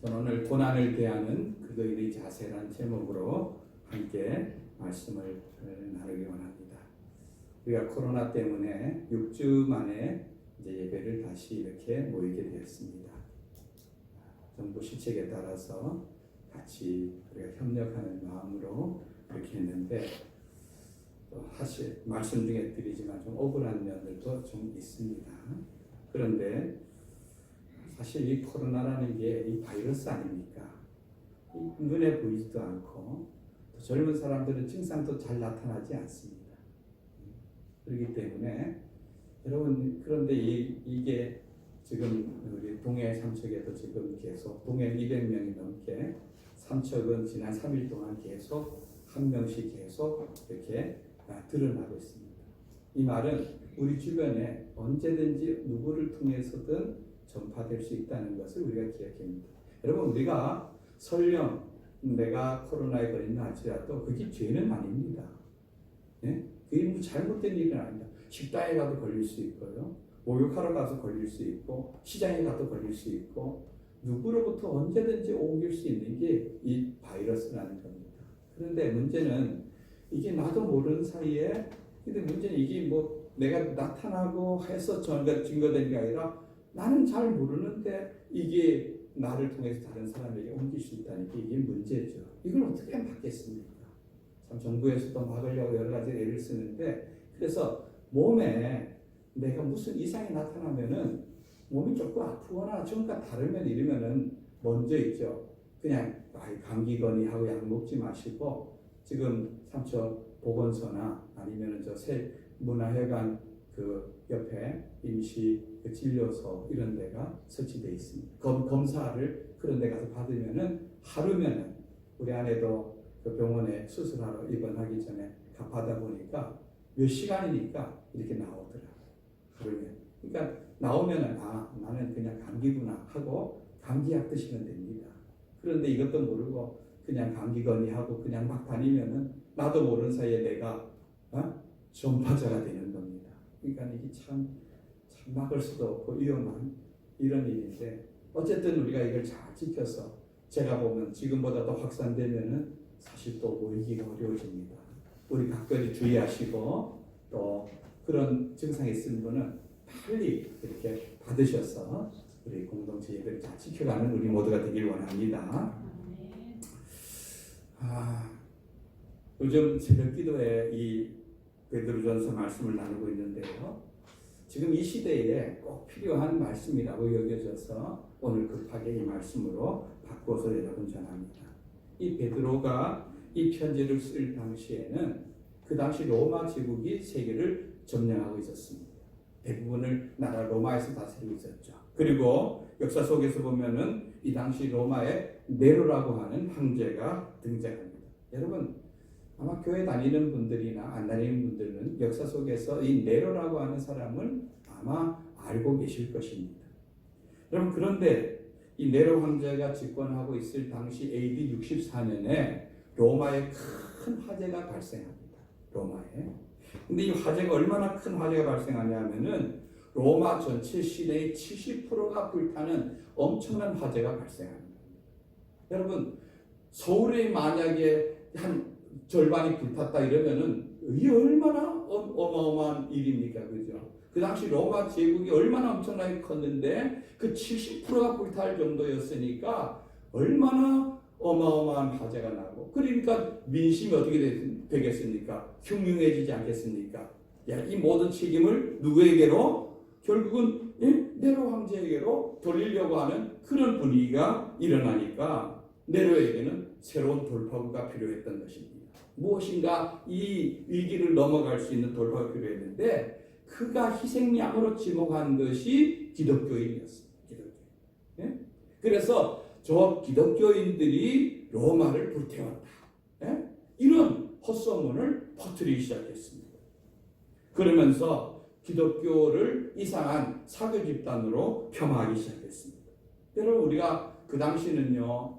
저는 오늘 고난을 대하는 그들의 자세라는 제목으로 함께 말씀을 나누기 원합니다. 우리가 코로나 때문에 6주 만에 이제 예배를 다시 이렇게 모이게 되었습니다. 정부 시책에 따라서 같이 우리가 협력하는 마음으로 그렇게 했는데, 사실 말씀 중에 드리지만 좀 억울한 면들도 좀 있습니다. 그런데 사실 이 코로나라는 게 이 바이러스 아닙니까? 눈에 보이지도 않고 또 젊은 사람들은 증상도 잘 나타나지 않습니다. 그렇기 때문에 여러분, 그런데 이게 지금 우리 동해 삼척에도 지금 계속 동해 200명이 넘게, 삼척은 지난 3일 동안 계속 한 명씩 계속 이렇게 드러나고 있습니다. 이 말은 우리 주변에 언제든지 누구를 통해서든 전파될 수 있다는 것을 우리가 기억해야 합니다. 여러분, 우리가 설령 내가 코로나에 걸린다 할지라도 그게 죄는 아닙니다. 예? 그게 뭐 잘못된 일은 아닙니다. 식당에 가도 걸릴 수 있고요, 목욕하러 가서 걸릴 수 있고, 시장에 가도 걸릴 수 있고, 누구로부터 언제든지 옮길 수 있는 게 이 바이러스라는 겁니다. 그런데 문제는 이게 나도 모르는 사이에, 근데 문제는 이게 뭐 내가 나타나고 해서 증거된 게 아니라 나는 잘 모르는데 이게 나를 통해서 다른 사람에게 옮길 수 있다는 게 이게 문제죠. 이걸 어떻게 막겠습니까? 참 정부에서도 막으려고 여러 가지 애를 쓰는데, 그래서 몸에 내가 무슨 이상이 나타나면은 몸이 조금 아프거나 뭔가 다르면 이러면은 먼저 있죠. 그냥 감기거니 하고 약 먹지 마시고, 지금 삼척 보건소나 아니면은 저 새 문화회관 그 옆에 임시 그 진료소 이런 데가 설치되어 있습니다. 검사를 그런 데 가서 받으면은 하루면은, 우리 아내도 그 병원에 수술하러 입원하기 전에 받아 보니까 몇 시간이니까 이렇게 나오더라고요. 하루면. 그러니까 나오면은 나는 그냥 감기구나 하고 감기약 드시면 됩니다. 그런데 이것도 모르고 그냥 감기거니 하고 그냥 막 다니면은 나도 모르는 사이에 내가 전파자가 되는 겁니다. 그러니까 이게 참 막을 수도 없고 위험한 이런 일인데, 어쨌든 우리가 이걸 잘 지켜서, 제가 보면 지금보다 더 확산되면은 사실 또 모이기가 어려워집니다. 우리 각별히 주의하시고, 또 그런 증상이 있는 분은 빨리 이렇게 받으셔서 우리 공동체 예배를 잘 지켜가는 우리 모두가 되길 원합니다. 요즘 새벽 기도에 이 베드로전서 말씀을 나누고 있는데요, 지금 이 시대에 꼭 필요한 말씀이라고 여겨져서 오늘 급하게 이 말씀으로 바꿔서 여러분 전합니다. 이 베드로가 이 편지를 쓸 당시에는 그 당시 로마 제국이 세계를 점령하고 있었습니다. 대부분을 나라 로마에서 다스리고 있었죠. 그리고 역사 속에서 보면은 이 당시 로마의 네로라고 하는 황제가 등장합니다. 여러분, 아마 교회 다니는 분들이나 안 다니는 분들은 역사 속에서 이 네로라고 하는 사람을 아마 알고 계실 것입니다. 여러분, 그런데 이 네로 황제가 집권하고 있을 당시 AD 64년에 로마에 큰 화재가 발생합니다. 로마에. 근데 이 화재가 얼마나 큰 화재가 발생하냐면은 로마 전체 시내의 70%가 불타는 엄청난 화재가 발생합니다. 여러분, 서울에 만약에 한 절반이 불탔다 이러면은 이게 얼마나 어마어마한 일입니까? 그죠? 그 당시 로마 제국이 얼마나 엄청나게 컸는데 그 70%가 불탈 정도였으니까 얼마나 어마어마한 화재가 나고, 그러니까 민심이 어떻게 되겠습니까? 흉흉해지지 않겠습니까? 이 모든 책임을 누구에게로? 결국은 네로 황제에게로 돌리려고 하는 그런 분위기가 일어나니까 네로에게는 새로운 돌파구가 필요했던 것입니다. 무엇인가 이 위기를 넘어갈 수 있는 돌파가 필요했는데, 그가 희생양으로 지목한 것이 기독교인이었습니다. 기독교인. 그래서 저 기독교인들이 로마를 불태웠다, 이런 헛소문을 퍼뜨리기 시작했습니다. 그러면서 기독교를 이상한 사교 집단으로 폄하하기 시작했습니다. 여러분, 우리가 그 당시는요,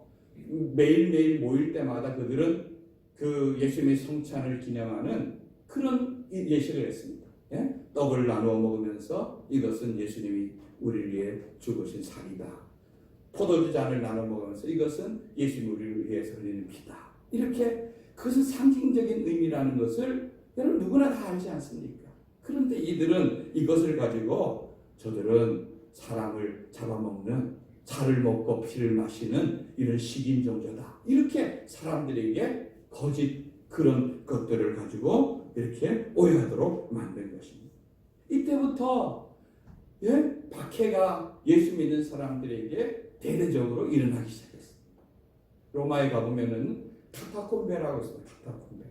매일매일 모일 때마다 그들은 그 예수님의 성찬을 기념하는 그런 예식을 했습니다. 떡을 나누어 먹으면서 이것은 예수님이 우리를 위해 죽으신 살이다. 포도주 잔을 나눠 먹으면서 이것은 예수님 우리를 위해서 흘리는 피다. 이렇게 그것은 상징적인 의미라는 것을 여러분 누구나 다 알지 않습니까? 그런데 이들은 이것을 가지고 저들은 사람을 잡아먹는, 살을 먹고 피를 마시는 이런 식인종자다. 이렇게 사람들에게 거짓 그런 것들을 가지고 이렇게 오해하도록 만든 것입니다. 이때부터 박해가 예수 믿는 사람들에게 대대적으로 일어나기 시작했습니다. 로마에 가보면은 카타콤베라고 있습니다. 카타콤베.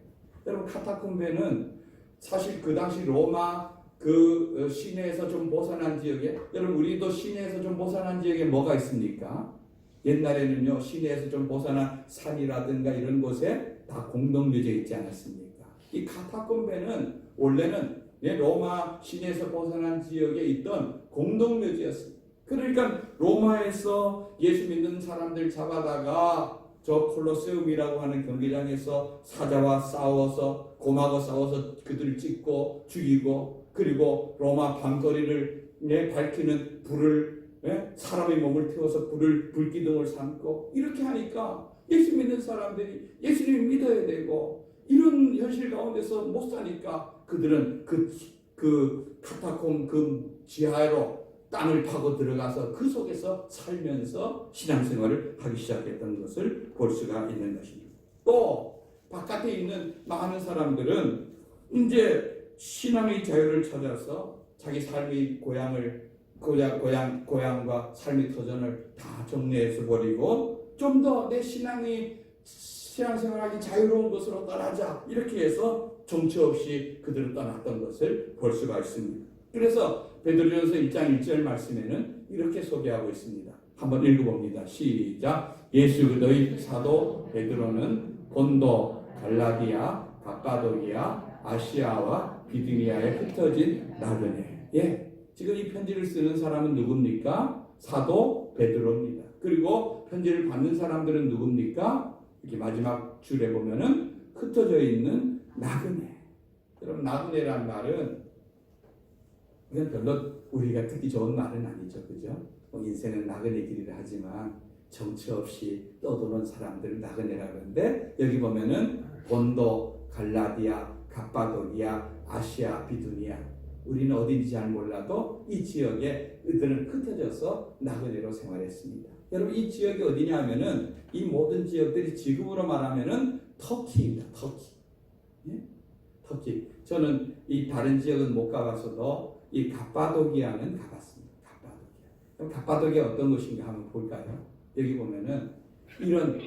여러분 카타콤베는 사실 그 당시 로마 그 시내에서 좀 벗어난 지역에, 여러분 우리도 시내에서 좀 벗어난 지역에 뭐가 있습니까? 옛날에는요 시내에서 좀 벗어난 산이라든가 이런 곳에 다 공동묘지가 있지 않았습니까? 이 카타콤베는 원래는 로마 시내에서 벗어난 지역에 있던 공동묘지였습니다. 그러니까 로마에서 예수 믿는 사람들 잡아다가 저 콜로세움이라고 하는 경기장에서 사자와 싸워서 고마고 싸워서 그들을 찢고 죽이고, 그리고 로마 밤거리를 밝히는 불을 사람의 몸을 태워서 불기둥을 삼고 이렇게 하니까 예수 믿는 사람들이 예수님을 믿어야 되고 이런 현실 가운데서 못 사니까 그들은 그 카타콤 그 지하로 땅을 파고 들어가서 그 속에서 살면서 신앙생활을 하기 시작했던 것을 볼 수가 있는 것입니다. 또 바깥에 있는 많은 사람들은 이제 신앙의 자유를 찾아서 자기 삶의 고향과 삶의 터전을 다 정리해서 버리고 좀 더 내 신앙생활하기 자유로운 곳으로 떠나자 이렇게 해서 정처 없이 그들을 떠났던 것을 볼 수가 있습니다. 그래서 베드로전서 1장 1절 말씀에는 이렇게 소개하고 있습니다. 한번 읽어봅니다. 시작. 예수 그리스도의 사도 베드로는 본도, 갈라디아, 갑바도기아, 아시아와 비두니아에 흩어진 나그네. 지금 이 편지를 쓰는 사람은 누굽니까? 사도 베드로입니다. 그리고 편지를 받는 사람들은 누굽니까? 이렇게 마지막 줄에 보면은 흩어져 있는 나그네. 여러분 나그네란 말은 이건 별로 우리가 듣기 좋은 말은 아니죠, 그죠? 인생은 나그네 길이라 하지만 정처 없이 떠도는 사람들을 나그네라 그러는데 여기 보면은 본도, 갈라디아, 갑바도기아, 아시아, 비두니아 우리는 어딘지 잘 몰라도 이 지역에 이들은 흩어져서 나그네로 생활했습니다. 여러분 이 지역이 어디냐 하면은 이 모든 지역들이 지금으로 말하면은 터키입니다. 터키. 저는 이 다른 지역은 못 가봐서도 이 갑바도기아는 가봤습니다. 갑바도기아. 그럼 갑바도기아 어떤 곳인가 한번 볼까요? 여기 보면은 이런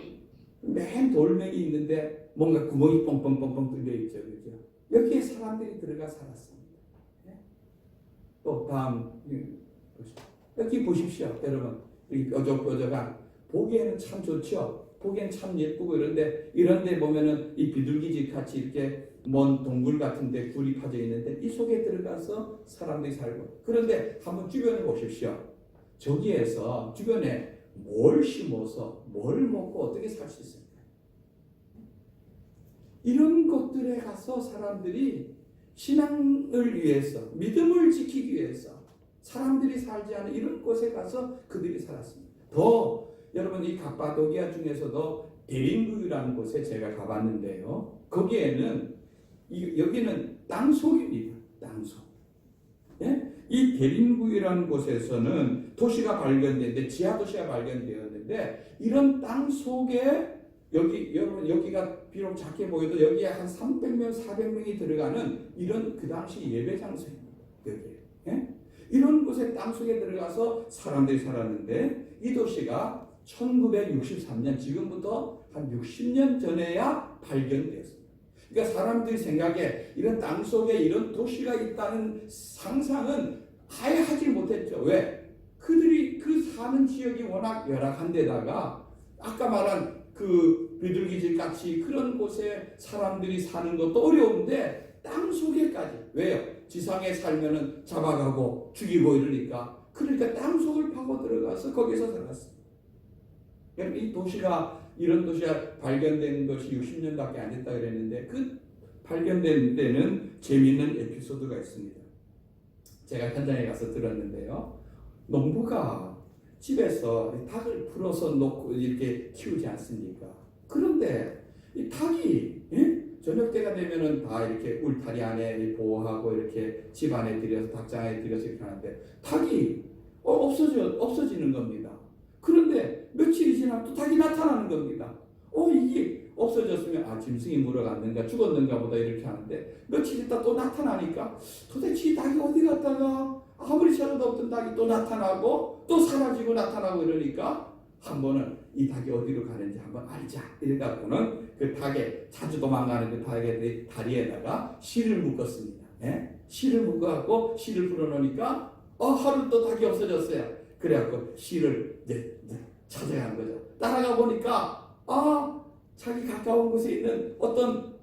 맨 돌멩이 있는데 뭔가 구멍이 뻥뻥뻥뻥 뚫려 있죠, 그죠? 여기에 사람들이 들어가 살았습니다. 또 다음 여기 보십시오, 여러분. 여기 뾰족뾰족한 보기에는 참 좋죠. 보기엔 참 예쁘고 이런데 보면은 이 비둘기집 같이 이렇게 먼 동굴 같은데 굴이 파져 있는데 이 속에 들어가서 사람들이 살고. 그런데 한번 주변을 보십시오. 저기에서 주변에 뭘 심어서 뭘 먹고 어떻게 살 수 있을까요? 이런 곳들에 가서 사람들이 신앙을 위해서, 믿음을 지키기 위해서 사람들이 살지 않은 이런 곳에 가서 그들이 살았습니다. 더 여러분 이 갑바도기아 중에서도 데린구유라는 곳에 제가 가봤는데요. 거기에는 여기는 땅속입니다. 땅속. 이 데린구유라는 곳에서는 도시가 발견됐는데 지하 도시가 발견되었는데 이런 땅속에 여러분 여기가 비록 작게 보여도 여기에 한 300명, 400명이 들어가는 이런 그 당시 예배 장소입니다. 여기에. 이런 곳에 땅속에 들어가서 사람들이 살았는데 이 도시가 1963년 지금부터 한 60년 전에야 발견됐습니다. 그러니까 사람들이 생각에 이런 땅속에 이런 도시가 있다는 상상은 아예 하지 못했죠. 왜? 그들이 그 사는 지역이 워낙 열악한 데다가 아까 말한 그 비둘기집 같이 그런 곳에 사람들이 사는 것도 어려운데 땅속에까지. 왜요? 지상에 살면은 잡아가고 죽이고 이러니까. 그러니까 땅속을 파고 들어가서 거기서 살았습니다. 이 도시가 이런 도시가 발견된 것이 60년밖에 안 됐다 그랬는데 그 발견된 데는 재미있는 에피소드가 있습니다. 제가 현장에 가서 들었는데요. 농부가 집에서 닭을 풀어서 놓고 이렇게 키우지 않습니까? 그런데 이 닭이 저녁 때가 되면은 다 이렇게 울타리 안에 보호하고 이렇게 집 안에 들여서 닭장 안에 들여서 이렇게 하는데 닭이 없어지는 겁니다. 그런데 며칠이 지나면 또 닭이 나타나는 겁니다. 이게 없어졌으면 짐승이 물어갔는가 죽었는가 보다 이렇게 하는데 며칠 있다 또 나타나니까 도대체 이 닭이 어디 갔다가 아무리 찾아도 없던 닭이 또 나타나고 또 사라지고 나타나고 이러니까 한 번은 이 닭이 어디로 가는지 한번 알자 이래갖고는 그 닭에 자주 도망가는 그 닭의 다리에다가 실을 묶었습니다. 실을 묶어갖고 실을 풀어놓으니까 하루 또 닭이 없어졌어요. 그래갖고 실을 이제 찾아간 거죠. 따라가 보니까 자기 가까운 곳에 있는 어떤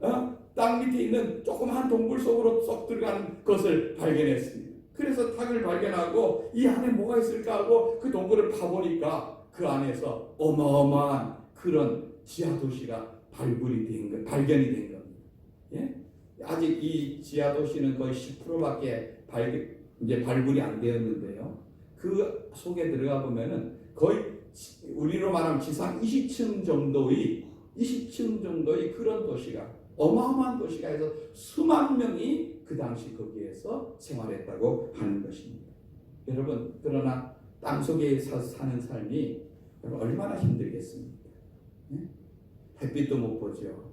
땅 밑에 있는 조그마한 동굴 속으로 쏙 들어가는 것을 발견했습니다. 그래서 닭을 발견하고 이 안에 뭐가 있을까 하고 그 동굴을 파보니까 그 안에서 어마어마한 그런 지하 도시가 발견이 된 겁니다. 예? 아직 이 지하 도시는 거의 10%밖에 발굴이 안 되었는데요. 그 속에 들어가 보면은 거의 우리로 말하면 지상 20층 정도의 그런 도시가 어마어마한 도시가 해서 수만 명이 그 당시 거기에서 생활했다고 하는 것입니다. 여러분 그러나 땅속에 사는 삶이 얼마나 힘들겠습니까? 햇빛도 못 보죠.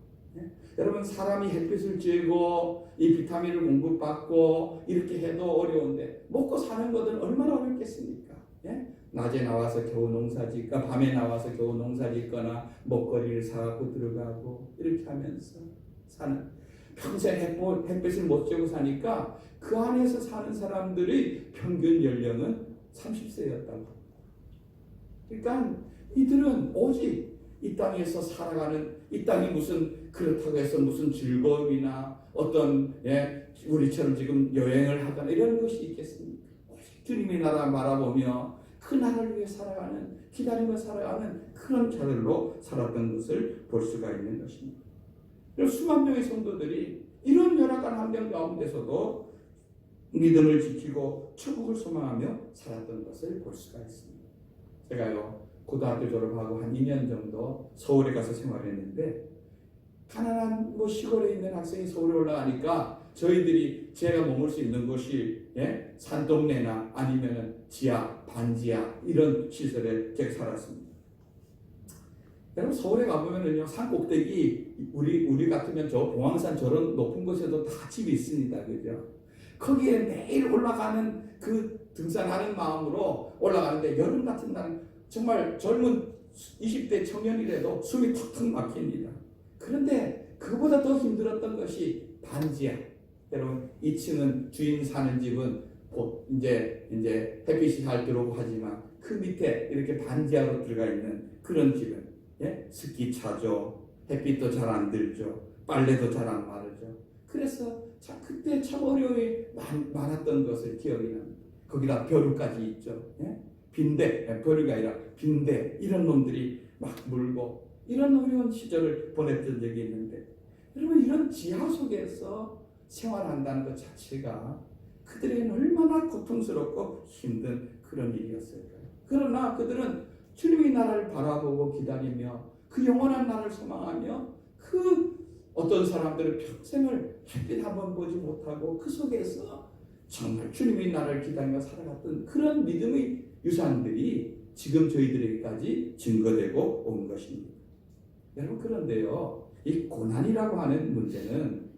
여러분 사람이 햇빛을 쬐고 이 비타민을 공급받고 이렇게 해도 어려운데 먹고 사는 것은 얼마나 어렵겠습니까? 낮에 나와서 겨우 농사짓거나 밤에 나와서 겨우 농사짓거나 먹거리를 사갖고 들어가고 이렇게 하면서 사는 평생 햇빛을 못 쬐고 사니까 그 안에서 사는 사람들의 평균 연령은 30세였다고. 그러니까 이들은 오직 이 땅에서 살아가는 이 땅이 그렇다고 해서 무슨 즐거움이나 어떤 우리처럼 지금 여행을 하거나 이런 것이 있겠습니까? 오직 주님의 나라 바라보며 그 나라를 위해 살아가는 기다리며 살아가는 그런 자들로 살았던 것을 볼 수가 있는 것입니다. 그래서 수만 명의 성도들이 이런 열악한 환경 가운데서도 믿음을 지키고 천국을 소망하며 살았던 것을 볼 수가 있습니다. 제가요 고등학교 졸업하고 한 2년 정도 서울에 가서 생활했는데 가난한 시골에 있는 학생이 서울에 올라가니까 제가 머물 수 있는 곳이 산동네나 아니면 지하, 반지하 이런 시설에 제가 살았습니다. 여러분 서울에 가보면은요 산 꼭대기 우리 같으면 저 봉황산 저런 높은 곳에도 다 집이 있습니다, 그죠? 거기에 매일 올라가는 그 등산하는 마음으로 올라가는데 여름 같은 날은 정말 젊은 20대 청년이라도 숨이 턱턱 막힙니다. 그런데 그보다 더 힘들었던 것이 반지하. 여러분 2층은 주인 사는 집은 이제 햇빛이 잘 들어오고 하지만 그 밑에 이렇게 반지하로 들어가 있는 그런 집은 습기 차죠. 햇빛도 잘 안 들죠. 빨래도 잘 안 마르죠. 그래서 그때 참 어려움이 많았던 것을 기억이 납니다. 거기다 벼루까지 있죠. 빈대, 벼루가 아니라 빈대 이런 놈들이 막 물고 이런 어려운 시절을 보냈던 적이 있는데 여러분 이런 지하 속에서 생활한다는 것 자체가 그들에게는 얼마나 고통스럽고 힘든 그런 일이었을까요? 그러나 그들은 주님의 나라를 바라보고 기다리며 그 영원한 나라를 소망하며 그 어떤 사람들은 평생을 햇빛 한번 보지 못하고 그 속에서 정말 주님의 나라를 기다리며 살아갔던 그런 믿음의 유산들이 지금 저희들에게까지 증거되고 온 것입니다. 여러분 그런데요 이 고난이라고 하는 문제는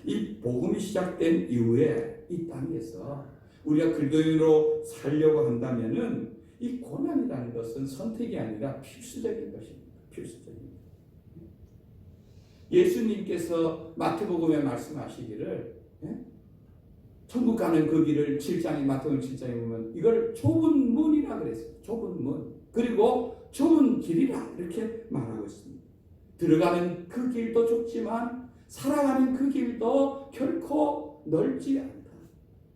이 복음이 시작된 이후에 이 땅에서 우리가 그리스도인으로 살려고 한다면은 이 고난이라는 것은 선택이 아니라 필수적인 것입니다. 필수적인. 예수님께서 마태복음에 말씀하시기를 천국 가는 그 길을 7장에 마태복음 7장에 보면 이걸 좁은 문이라 그랬어요. 좁은 문. 그리고 좁은 길이라 이렇게 말하고 있습니다. 들어가는 그 길도 좁지만 살아가는 그 길도 결코 넓지 않다.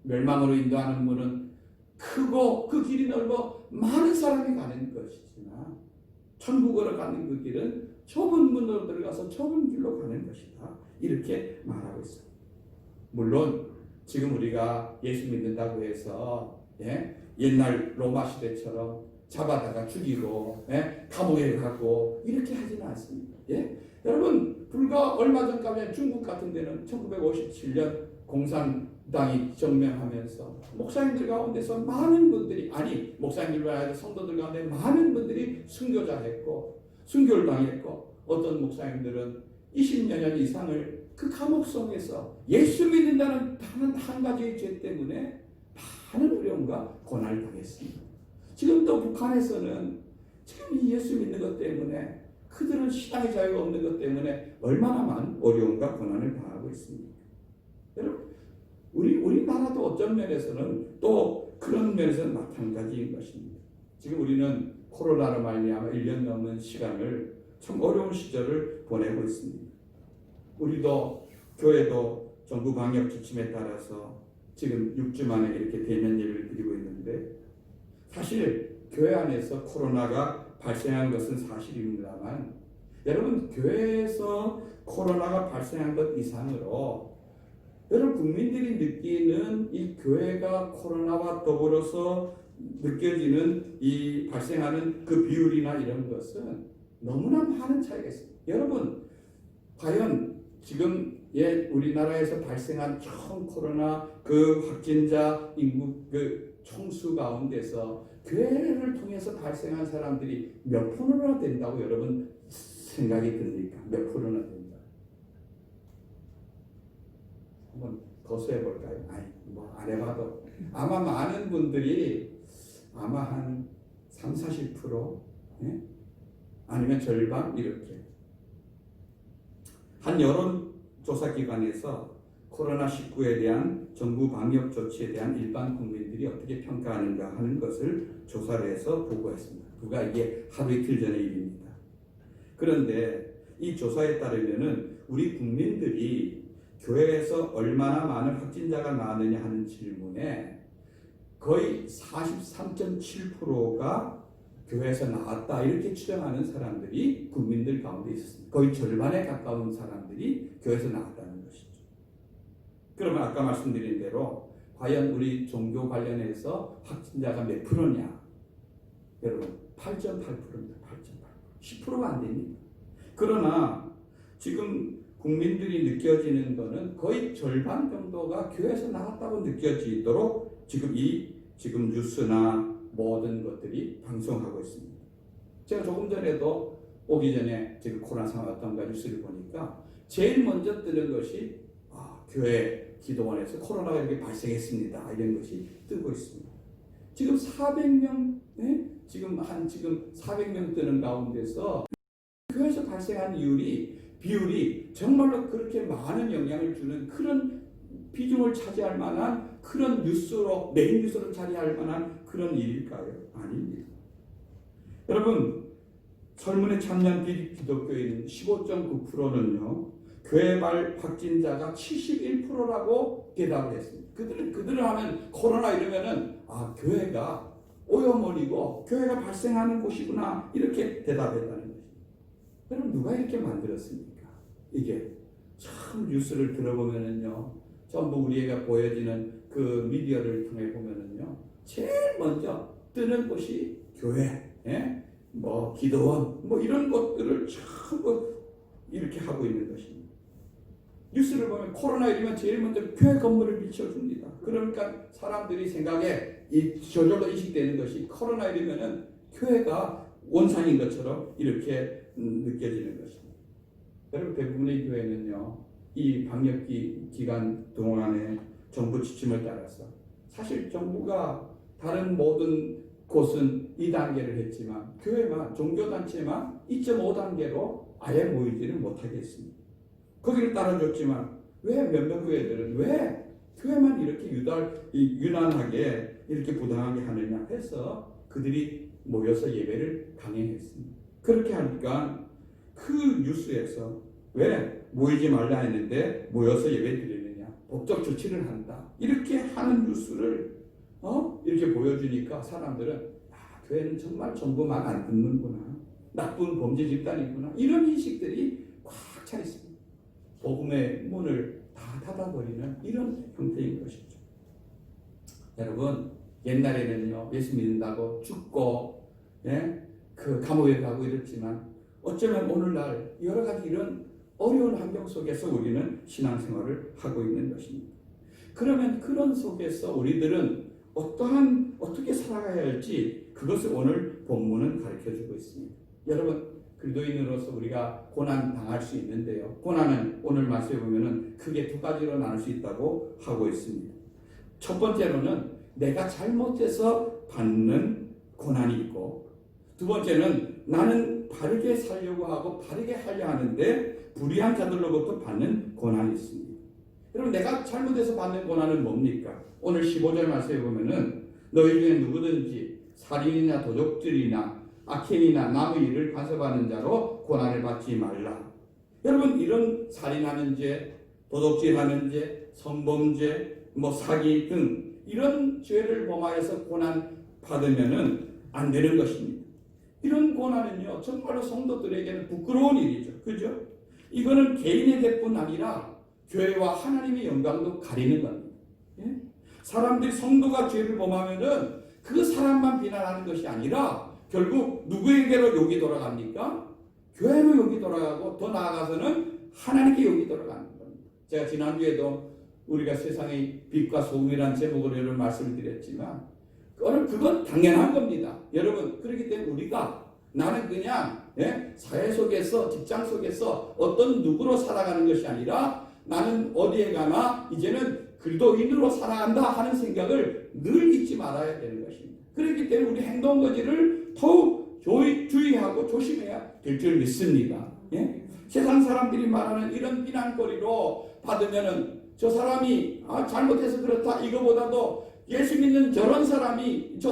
멸망으로 인도하는 문은 크고 그 길이 넓어 많은 사람이 가는 것이지만 천국으로 가는 그 길은 좁은 문으로 들어가서 좁은 길로 가는 것이다. 이렇게 말하고 있습니다. 물론 지금 우리가 예수 믿는다고 해서 옛날 로마 시대처럼 잡아다가 죽이고 감옥에 가고 이렇게 하지는 않습니다. 여러분 불과 얼마 전까지 중국 같은 데는 1957년 공산당이 정명하면서 목사님들 가운데서 많은 분들이 목사님들과 아니라 성도들 가운데 많은 분들이 순교자 했고 순교를 당했고 어떤 목사님들은 20여 년 이상을 그 감옥성에서 예수 믿는다는 단 한 가지의 죄 때문에 많은 어려움과 고난을 당했습니다. 지금 또 북한에서는 지금 이 예수 믿는 것 때문에 그들은 신앙의 자유가 없는 것 때문에 얼마나 많은 어려움과 고난을 당하고 있습니까? 여러분 우리나라도 어떤 면에서는 또 그런 면에서는 마찬가지인 것입니다. 지금 우리는 코로나로 말미암아 1년 넘는 시간을 참 어려운 시절을 보내고 있습니다. 우리도 교회도 정부 방역 지침에 따라서 지금 6주 만에 이렇게 대면 예배를 드리고 있는데 사실 교회 안에서 코로나가 발생한 것은 사실입니다만 여러분 교회에서 코로나가 발생한 것 이상으로 여러분 국민들이 느끼는 이 교회가 코로나와 더불어서 느껴지는 이 발생하는 그 비율이나 이런 것은 너무나 많은 차이가 있습니다. 여러분 과연 지금 우리나라에서 발생한 총 코로나 그 확진자 인구 그 총수 가운데서 교회를 통해서 발생한 사람들이 몇 프로나 된다고 여러분 생각이 듭니까? 몇 프로나 된다? 한번 거수해 볼까요? 안 해봐도 아마 많은 분들이 아마 한 30-40% 아니면 절반 이렇게 한 여론조사기관에서 코로나19에 대한 정부 방역 조치에 대한 일반 국민들이 어떻게 평가하는가 하는 것을 조사를 해서 보고했습니다. 그가 이게 하루 이틀 전의 일입니다. 그런데 이 조사에 따르면은 우리 국민들이 교회에서 얼마나 많은 확진자가 나왔느냐 하는 질문에 거의 43.7%가 교회에서 나왔다 이렇게 추정하는 사람들이 국민들 가운데 있었습니다. 거의 절반에 가까운 사람들이 교회에서 나왔다는 것이죠. 그러면 아까 말씀드린 대로 과연 우리 종교 관련해서 확진자가 몇 프로냐? 여러분 8.8%입니다. 8.8%. 10%가 안 됩니다. 그러나 지금 국민들이 느껴지는 것은 거의 절반 정도가 교회에서 나왔다고 느껴지도록 지금 뉴스나 모든 것들이 방송하고 있습니다. 제가 조금 전에도 오기 전에 지금 코로나 상황 어떤가 뉴스를 보니까 제일 먼저 뜨는 것이 교회 기도원에서 코로나가 이렇게 발생했습니다. 이런 것이 뜨고 있습니다. 지금 400명, 지금 400명 뜨는 가운데서 교회에서 발생한 비율이 정말로 그렇게 많은 영향을 주는 그런 비중을 차지할 만한 그런 뉴스로 메인 뉴스로 차지할 만한 그런 일일까요? 아닙니다. 여러분 설문에 참여한 기독교인 15.9%는요 교회발 확진자가 71%라고 대답을 했습니다. 그들은 하면 코로나 이러면은 교회가 오염원이고 교회가 발생하는 곳이구나 이렇게 대답했다는 것입니다. 여러분 누가 이렇게 만들었습니까? 이게 참 뉴스를 들어보면은요 전부 우리에게 보여지는 그 미디어를 통해 보면은요 제일 먼저 뜨는 곳이 교회, 기도원, 이런 것들을 전부 이렇게 하고 있는 것입니다. 뉴스를 보면 코로나 이러면 제일 먼저 교회 건물을 비춰줍니다. 그러니까 사람들이 생각에 저절로 인식되는 것이 코로나 이러면은 교회가 원상인 것처럼 이렇게 느껴지는 것입니다. 여러분 대부분의 교회는요 이 방역 기간 동안에 정부 지침을 따라서 사실 정부가 다른 모든 곳은 2단계를 했지만 교회만 종교단체만 2.5단계로 아예 모이지를 못하게 했습니다. 거기를 따라줬지만 왜 몇몇 교회들은 왜 교회만 이렇게 유난하게 이렇게 부당하게 하느냐 해서 그들이 모여서 예배를 강행했습니다. 그렇게 하니까 그 뉴스에서 왜 모이지 말라 했는데 모여서 예배 드리느냐 법적 조치를 한다 이렇게 하는 뉴스를 이렇게 보여주니까 사람들은 교회는 정말 정부 말 안 듣는구나 나쁜 범죄 집단이구나 이런 인식들이 꽉 차 있습니다. 복음의 문을 다 닫아버리는 이런 형태인 것이죠. 여러분 옛날에는요 예수 믿는다고 죽고 그 감옥에 가고 이랬지만 어쩌면 오늘날 여러 가지 이런 어려운 환경 속에서 우리는 신앙생활을 하고 있는 것입니다. 그러면 그런 속에서 우리들은 어떻게 살아가야 할지 그것을 오늘 본문은 가르쳐주고 있습니다. 여러분, 그리스도인으로서 우리가 고난 당할 수 있는데요. 고난은 오늘 말씀에 보면은 크게 두 가지로 나눌 수 있다고 하고 있습니다. 첫 번째로는 내가 잘못해서 받는 고난이 있고, 두 번째는 나는 바르게 살려고 하고 바르게 하려 하는데 불의한 자들로부터 받는 고난이 있습니다. 여러분, 내가 잘못해서 받는 고난은 뭡니까? 오늘 15절 말씀에 보면은 너희 중에 누구든지 살인이나 도적질이나 악행이나 남의 일을 간섭하는 자로 고난을 받지 말라. 여러분, 이런 살인하는 죄, 도둑질하는 죄, 성범죄, 사기 등 이런 죄를 범하여서 고난 받으면은 안 되는 것입니다. 이런 고난은요, 정말로 성도들에게는 부끄러운 일이죠. 그죠? 이거는 개인에게뿐 아니라 교회와 하나님의 영광도 가리는 겁니다. 예? 사람들이 성도가 죄를 범하면은 그 사람만 비난하는 것이 아니라 결국 누구에게로 욕이 돌아갑니까? 교회로 욕이 돌아가고 더 나아가서는 하나님께 욕이 돌아가는 겁니다. 제가 지난주에도 우리가 세상의 빛과 소금이라는 제목으로 여러분 말씀을 드렸지만 그건 당연한 겁니다. 여러분, 그렇기 때문에 우리가 나는 그냥 사회 속에서 직장 속에서 어떤 누구로 살아가는 것이 아니라 나는 어디에 가나 이제는 그리스도인으로 살아간다 하는 생각을 늘 잊지 말아야 되는 것입니다. 그렇기 때문에 우리 행동거지를 더욱 주의하고 조심해야 될 줄 믿습니다. 예? 세상 사람들이 말하는 이런 비난거리로 받으면은 저 사람이 잘못해서 그렇다 이거보다도 예수 믿는 저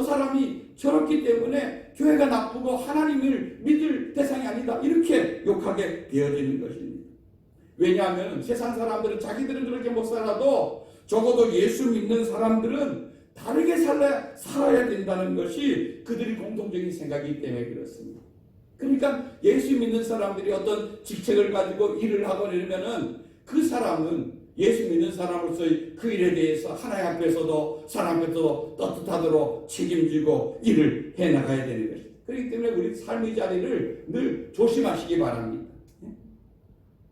사람이 저렇기 때문에 교회가 나쁘고 하나님을 믿을 대상이 아니다 이렇게 욕하게 되어지는 것입니다. 왜냐하면 세상 사람들은 자기들은 그렇게 못 살아도 적어도 예수 믿는 사람들은 다르게 살아야 된다는 것이 그들이 공통적인 생각이기 때문에 그렇습니다. 그러니까 예수 믿는 사람들이 어떤 직책을 가지고 일을 하거나 이러면은 그 사람은 예수 믿는 사람으로서의 그 일에 대해서 하나님 앞에서도 사람 앞에서도 떳떳하도록 책임지고 일을 해나가야 되는 것입니다. 그렇기 때문에 우리 삶의 자리를 늘 조심하시기 바랍니다.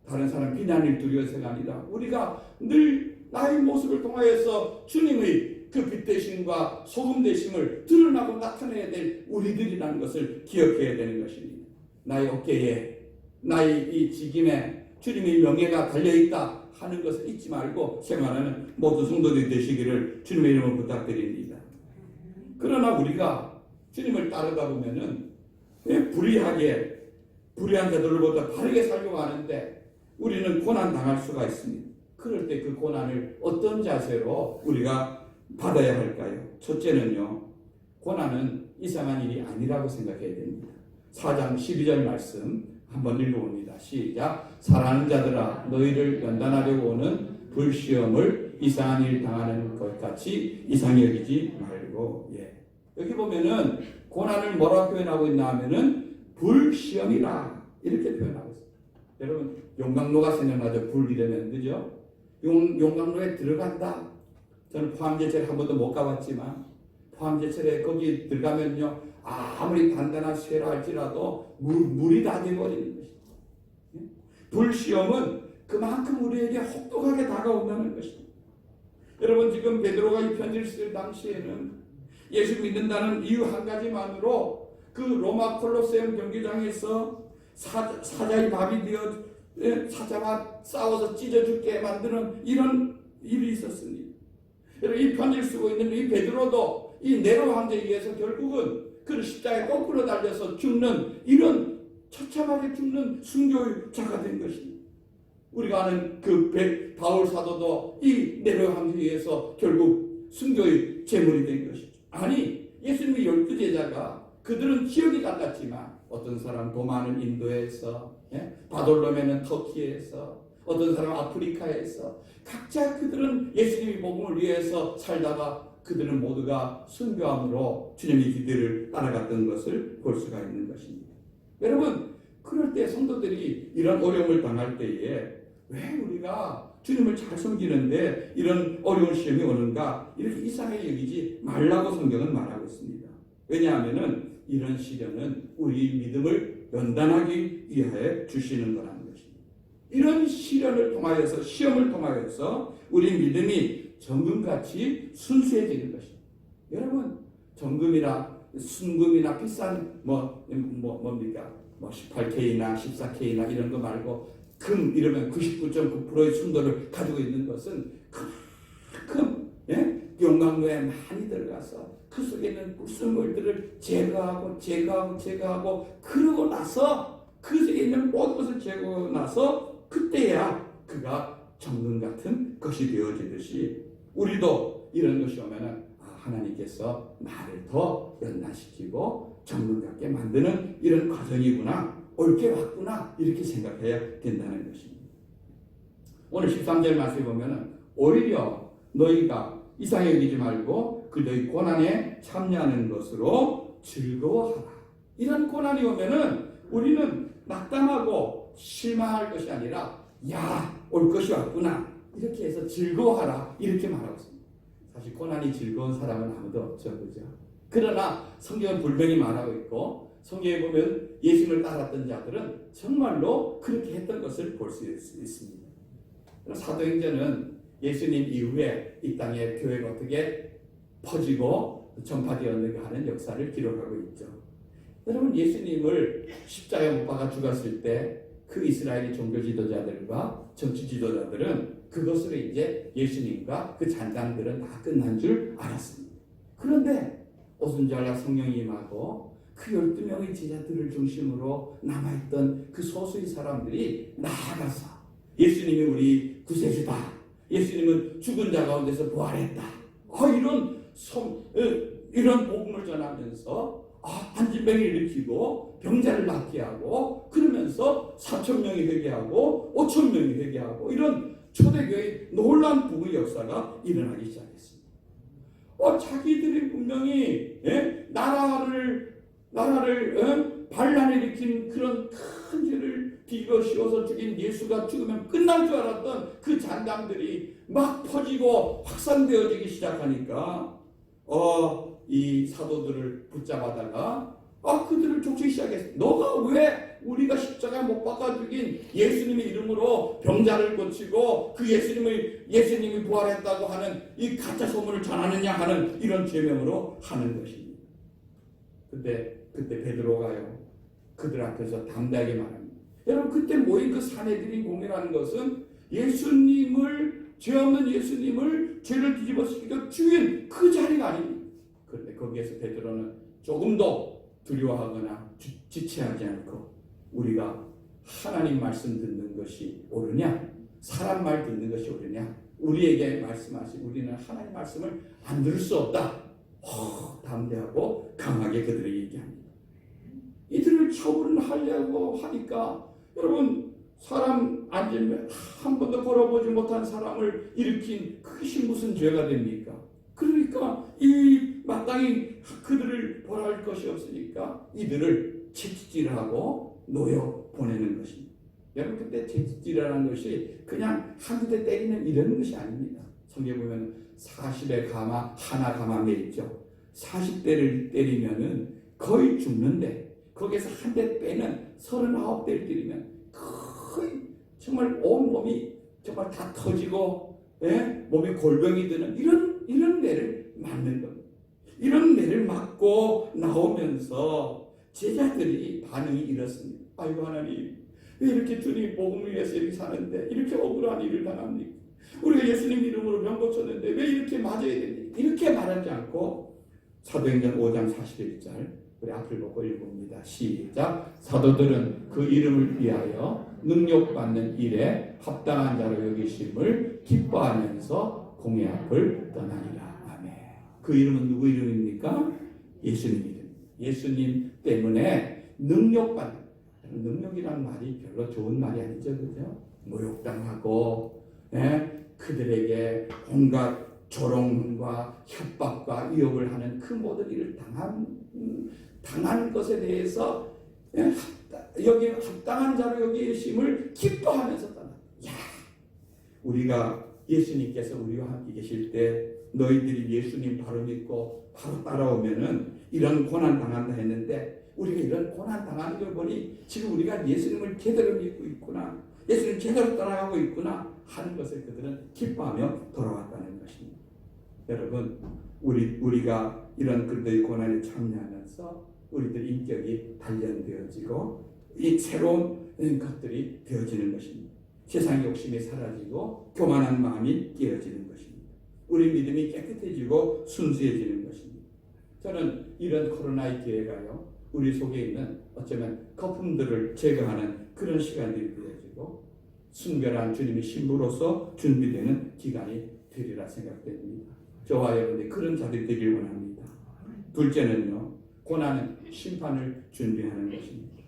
다른 사람 비난을 두려워서가 아니라 우리가 늘 나의 모습을 통하여서 주님의 그 빛 되심과 소금 되심을 드러나고 나타내야 될 우리들이라는 것을 기억해야 되는 것입니다. 나의 어깨에 나의 이 직임에 주님의 명예가 달려있다 하는 것을 잊지 말고 생활하는 모든 성도들이 되시기를 주님의 이름으로 부탁드립니다. 그러나 우리가 주님을 따르다 보면은 불의한 자들로부터 바르게 살려고 하는데 우리는 고난 당할 수가 있습니다. 그럴 때 그 고난을 어떤 자세로 우리가 받아야 할까요? 첫째는요, 고난은 이상한 일이 아니라고 생각해야 됩니다. 4장 12절 말씀 한번 읽어봅니다. 시작. 사랑하는 자들아, 너희를 연단하려고 오는 불시험을 이상한 일 당하는 것 같이 이상히 여기지 말고. 여기 보면은 고난을 뭐라고 표현하고 있나 하면은 불시험이라 이렇게 표현하고 있습니다. 여러분, 용광로가 생각나죠? 불이라면, 그죠? 용광로에 들어간다. 저는 포항제철에 한 번도 못 가봤지만 포항제철에 거기 들어가면요, 아무리 단단한 쇠라 할지라도 물이 다 돼버리는 것입니다. 불시험은 그만큼 우리에게 혹독하게 다가온다는 것입니다. 여러분, 지금 베드로가 이 편지를 쓸 당시에는 예수 믿는다는 이유 한 가지만으로 그 로마 콜로세움 경기장에서 사자의 밥이 되어 사자와 싸워서 찢어 죽게 만드는 이런 일이 있었습니다. 여러분, 이 편지를 쓰고 있는 이 베드로도 이 네로 황제에 의해서 결국은 그 십자가에 거꾸로 달려서 죽는 이런 처참하게 죽는 순교자가 된 것입니다. 우리가 아는 그 바울 사도도 이 네로 황제에 의해서 결국 순교의 제물이 된 것이죠. 아니, 예수님의 12제자가 그들은 지역이 달랐지만 어떤 사람 도마는 인도에서, 바돌로메는 터키에서, 어떤 사람 아프리카에서 각자 그들은 예수님의 복음을 위해서 살다가 그들은 모두가 순교함으로 주님의 기대를 따라갔던 것을 볼 수가 있는 것입니다. 여러분, 그럴 때 성도들이 이런 어려움을 당할 때에 왜 우리가 주님을 잘 섬기는데 이런 어려운 시험이 오는가 이렇게 이상하게 여기지 말라고 성경은 말하고 있습니다. 왜냐하면은 이런 시련은 우리 믿음을 연단하기 위하여 주시는 거라는 것입니다. 이런 시련을 통하여서, 시험을 통하여서 우리 믿음이 정금같이 순수해지는 것입니다. 여러분, 정금이나 순금이나 비싼 뭡니까? 18K나 14K나 이런 거 말고 금 이러면 99.9%의 순도를 가지고 있는 것은 그만큼 용광로에 많이 들어가서 그 속에 있는 불순물들을 제거하고 그러고 나서 그 속에 있는 모든 것을 제거하고 나서 그때야 그가 정금 같은 것이 되어지듯이 우리도 이런 것이 오면은 하나님께서 나를 더 연단시키고 정금 같게 만드는 이런 과정이구나, 옳게 왔구나, 이렇게 생각해야 된다는 것입니다. 오늘 13절 말씀에 보면은 오히려 너희가 이상히 여기지 말고 그 너희 고난에 참여하는 것으로 즐거워하라. 이런 고난이 오면은 우리는 낙담하고 실망할 것이 아니라 올 것이 왔구나, 이렇게 해서 즐거워하라, 이렇게 말하고 있습니다. 사실 고난이 즐거운 사람은 아무도 없죠, 그죠? 그러나 성경은 분명히 말하고 있고, 성경에 보면 예수님을 따랐던 자들은 정말로 그렇게 했던 것을 볼 수 있습니다. 사도행전은 예수님 이후에 이 땅에 교회가 어떻게 퍼지고 전파되었는가 하는 역사를 기록하고 있죠. 여러분, 예수님을 십자가에 못 박아 죽었을 때 그 이스라엘의 종교 지도자들과 정치 지도자들은 그것으로 이제 예수님과 그 잔당들은 다 끝난 줄 알았습니다. 그런데 오순절날 성령이 임하고 그 12명의 제자들을 중심으로 남아있던 그 소수의 사람들이 나아가서 예수님이 우리 구세주다, 예수님은 죽은 자 가운데서 부활했다, 이런 복음을 전하면서 안진병을 일으키고 병자를 낫게 하고, 그러면서 4,000명이 회개하고 5,000명이 회개하고, 이런 초대교회의 놀라운 부흥의 역사가 일어나기 시작했습니다. 자기들이 분명히 나라를 반란을 일으킨 그런 큰 죄를 뒤집어 씌워서 죽인 예수가 죽으면 끝날 줄 알았던 그 잔당들이 막 퍼지고 확산되어지기 시작하니까 이 사도들을 붙잡아다가 그들을 쫓기 시작했어요. 너가 왜 우리가 십자가에 못 박아 죽인 예수님의 이름으로 병자를 고치고 그 예수님이 부활했다고 하는 이 가짜 소문을 전하느냐 하는 이런 죄명으로 하는 것입니다. 그때 베드로가요, 그들 앞에서 담대하게 말합니다. 여러분, 그때 모인 그 사내들인 공회라는 것은 죄 없는 예수님을 죄를 뒤집어쓰기가 죽인 그 자리가 아닙니다. 그런데 거기에서 베드로는 조금도 두려워하거나 지체하지 않고, 우리가 하나님 말씀 듣는 것이 옳으냐, 사람 말 듣는 것이 옳으냐, 우리에게 말씀하신 우리는 하나님 말씀을 안 들을 수 없다, 담대하고 강하게 그들에게 얘기합니다. 이들을 처분하려고 하니까, 여러분, 사람 앉으면 한 번도 걸어보지 못한 사람을 일으킨 그것이 무슨 죄가 됩니까? 그러니까 이 마땅히 그들을 벌할 것이 없으니까 이들을 채찍질하고 놓여 보내는 것입니다. 여러분, 그때 채찍질이라는 것이 그냥 한 대 때리는 이런 것이 아닙니다. 성경에 보면 40에 하나 가마 매있죠. 40대를 때리면은 거의 죽는데, 거기에서 한 대 빼면 39대를 때리면 거의 정말 온 몸이 정말 다 터지고 몸에 골병이 드는 이런 매를 맞는 겁니다. 이런 매를 맞고 나오면서 제자들이 반응이 이렇습니다. 아이고, 하나님, 왜 이렇게 주님 복음을 위해서 이렇게 사는데 이렇게 억울한 일을 당합니까? 우리가 예수님 이름으로 병 고쳤는데 왜 이렇게 맞아야 됩니까? 이렇게 말하지 않고 사도행전 5장 41절 우리 앞을 보고 읽어봅니다. 시작. 사도들은 그 이름을 위하여 능력받는 일에 합당한 자로 여기심을 기뻐하면서 공회 앞을 떠나니라. 아멘. 그 이름은 누구 이름입니까? 예수님 이름. 예수님 때문에 능력이라는 말이 별로 좋은 말이 아니죠, 그죠? 모욕당하고, 그들에게 온갖 조롱과 협박과 위협을 하는 그 모든 일을 당한 것에 대해서 여기 합당한 자로 여기 계심을 기뻐하면서 떠나. 우리가 예수님께서 우리와 함께 계실 때 너희들이 예수님 바로 믿고 바로 따라오면은 이런 고난 당한다 했는데 우리가 이런 고난 당하는 걸 보니 지금 우리가 예수님을 제대로 믿고 있구나, 예수님 제대로 따라가고 있구나 하는 것을 그들은 기뻐하며 돌아왔다는 것입니다. 여러분, 우리가 이런 그들의 고난에 참여하면서 우리들 인격이 단련되어지고 이 새로운 것들이 되어지는 것입니다. 세상 욕심이 사라지고 교만한 마음이 깨어지는 것입니다. 우리 믿음이 깨끗해지고 순수해지는 것입니다. 저는 이런 코로나의 기회가요, 우리 속에 있는 어쩌면 거품들을 제거하는 그런 시간들이 되어지고 순결한 주님의 신부로서 준비되는 기간이 되리라 생각됩니다. 저와 여러분들이 그런 자들이 되길 원합니다. 둘째는요, 고난은 심판을 준비하는 것입니다.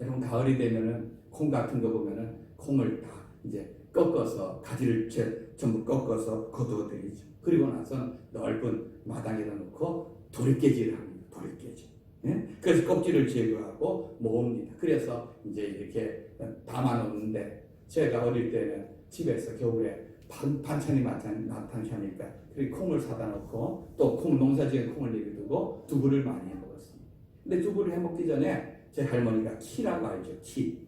여러분, 가을이 되면은 콩 같은 거 보면은 콩을 다 이제 꺾어서 가지를 전부 꺾어서 거두어들이죠. 그리고 나서 넓은 마당에다 놓고 도리깨질을 합니다. 도리깨질. 예? 그래서 껍질을 제거하고 모읍니다. 그래서 이제 이렇게 담아놓는데, 제가 어릴 때는 집에서 겨울에 반찬이 나타나니까 그리고 콩을 사다 놓고 또 콩 농사지은 콩을 내려두고 두부를 많이 해 먹었습니다. 근데 두부를 해 먹기 전에 제 할머니가 키라고 알죠? 키.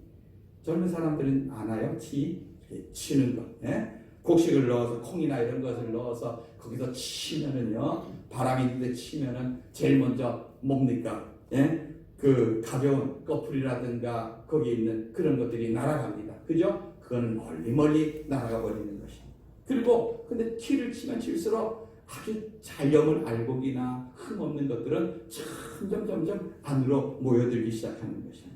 젊은 사람들은 아나요? 키. 치는 것. 예? 곡식을 넣어서 콩이나 이런 것을 넣어서 거기서 치면은요, 바람이 있는데 치면은 제일 먼저 뭡니까? 예? 그 가벼운 꺼풀이라든가 거기에 있는 그런 것들이 날아갑니다. 그죠? 그거는 멀리 날아가 버리는 것입니다. 그리고 근데 키를 치면 칠수록 아주 잘염을 알곡이나 흠없는 것들은 점점 안으로 모여들기 시작하는 것입니다.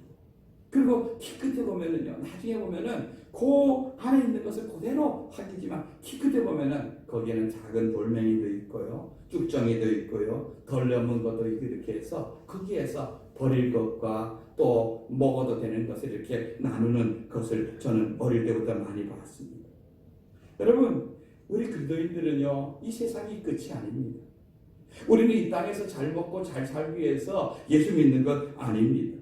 그리고 키 끝에 보면은요, 나중에 보면은 그 안에 있는 것을 그대로 하기지만 키 끝에 보면은 거기에는 작은 돌멩이도 있고요, 쭉정이도 있고요, 덜 넘은 것도 있고, 이렇게 해서 거기에서 버릴 것과 또 먹어도 되는 것을 이렇게 나누는 것을 저는 어릴 때부터 많이 봤습니다. 여러분, 우리 그리스도인들은요, 이 세상이 끝이 아닙니다. 우리는 이 땅에서 잘 먹고 잘 살기 위해서 예수 믿는 것 아닙니다.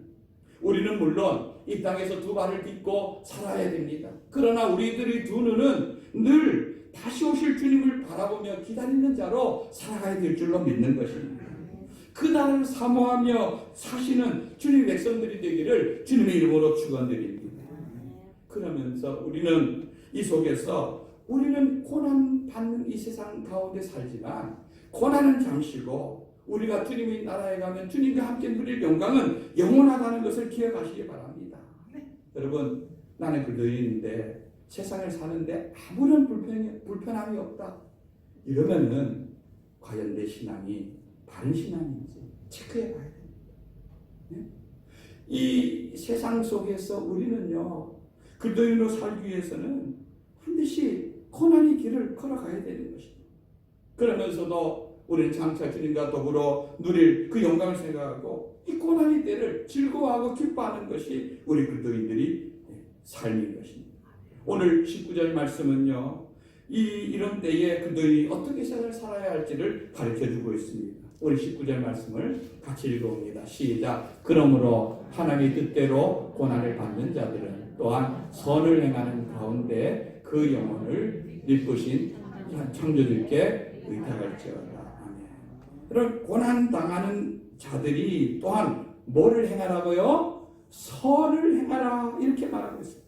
우리는 물론 이 땅에서 두 발을 딛고 살아야 됩니다. 그러나 우리들의 두 눈은 늘 다시 오실 주님을 바라보며 기다리는 자로 살아가야 될 줄로 믿는 것입니다. 그 날을 사모하며 사시는 주님의 백성들이 되기를 주님의 이름으로 축원드립니다. 그러면서 우리는 이 속에서 우리는 고난받는 이 세상 가운데 살지만 고난은 잠시고 우리가 주님의 나라에 가면 주님과 함께 누릴 영광은 영원하다는 것을 기억하시기 바랍니다. 여러분, 나는 그리스도인인데 세상을 사는데 아무런 불편함이 없다, 이러면은 과연 내 신앙이 바른 신앙인지 체크해 봐야 됩니다. 네? 이 세상 속에서 우리는요, 그리스도인으로 살기 위해서는 반드시 고난의 길을 걸어가야 되는 것입니다. 그러면서도 우리는 장차 주님과 더불어 누릴 그 영광을 생각하고 이 고난의 때를 즐거워하고 기뻐하는 것이 우리 그리스도인들이 삶인 것입니다. 오늘 19절 말씀은요, 이런 때에 그들이 어떻게 세상을 살아야 할지를 가르쳐주고 있습니다. 우리 19절 말씀을 같이 읽어봅니다. 시작. 그러므로 하나님의 뜻대로 고난을 받는 자들은 또한 선을 행하는 가운데 그 영혼을 이쁘신 창조주께 의탁할지어다. 아멘. 그런 고난 당하는 자들이 또한 뭐를 행하라고요? 선을 행하라, 이렇게 말하고 있습니다.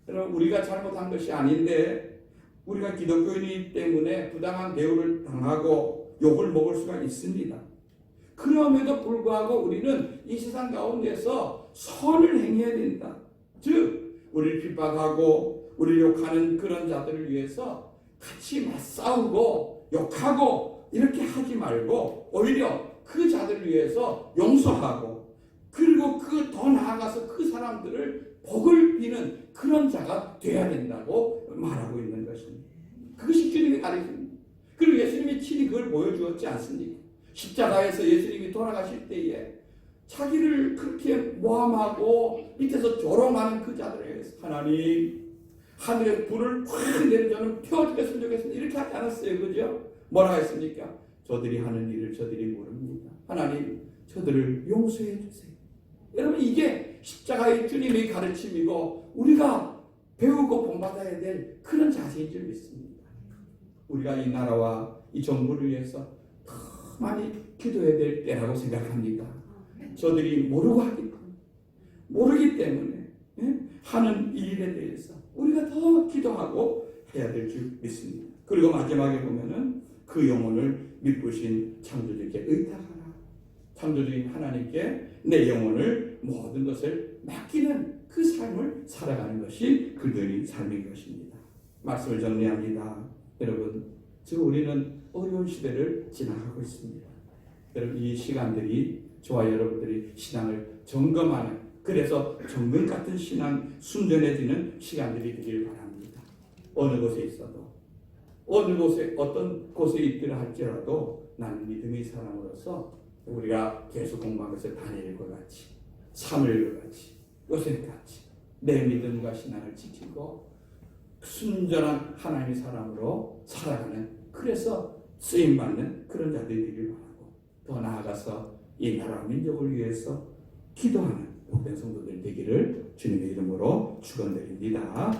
여러분, 우리가 잘못한 것이 아닌데 우리가 기독교인이기 때문에 부당한 대우를 당하고 욕을 먹을 수가 있습니다. 그럼에도 불구하고 우리는 이 세상 가운데서 선을 행해야 된다. 즉, 우리를 핍박하고 우리를 욕하는 그런 자들을 위해서 같이 맞싸우고 욕하고 이렇게 하지 말고 오히려 그 자들을 위해서 용서하고, 그리고 그 더 나아가서 그 사람들을 복을 비는 그런 자가 돼야 된다고 말하고 있는 것입니다. 그것이 주님의 가르침입니다. 그리고 예수님이 친히 그걸 보여주었지 않습니까? 십자가에서 예수님이 돌아가실 때에 자기를 그렇게 모함하고 밑에서 조롱하는 그 자들에 의해서 하나님, 하늘의 불을 확 내리자는 펴주겠으면 좋겠습니다, 이렇게 하지 않았어요. 그죠? 뭐라고 했습니까? 저들이 하는 일을 저들이 모릅니다. 하나님, 저들을 용서해 주세요. 여러분, 이게 십자가의 주님의 가르침이고 우리가 배우고 본받아야 될 그런 자세인 줄 믿습니다. 우리가 이 나라와 이 정부를 위해서 더 많이 기도해야 될 때라고 생각합니다. 저들이 모르기 때문에 하는 일에 대해서 우리가 더 기도하고 해야 될 줄 믿습니다. 그리고 마지막에 보면은 그 영혼을 믿으신 창조주께 의탁하라. 창조주인 하나님께 내 영혼을 모든 것을 맡기는 그 삶을 살아가는 것이 그들의 삶인 것입니다. 말씀을 정리합니다. 여러분, 지금 우리는 어려운 시대를 지나가고 있습니다. 여러분, 이 시간들이 저와 여러분들이 신앙을 점검하는, 그래서 정말 같은 신앙 순전해지는 시간들이 되길 바랍니다. 어느 곳에 있어도, 어느 곳에 어떤 곳에 있더라 할지라도 나는 믿음의 사람으로서 우리가 계속 공부한 것을 다니엘과 같이, 사무엘과 같이, 요셉같이 내 믿음과 신앙을 지키고 순전한 하나님의 사람으로 살아가는, 그래서 쓰임받는 그런 자들이 되길 바라고, 더 나아가서 이 나라 민족을 위해서 기도하는 복된 성도들 되기를 주님의 이름으로 축원드립니다.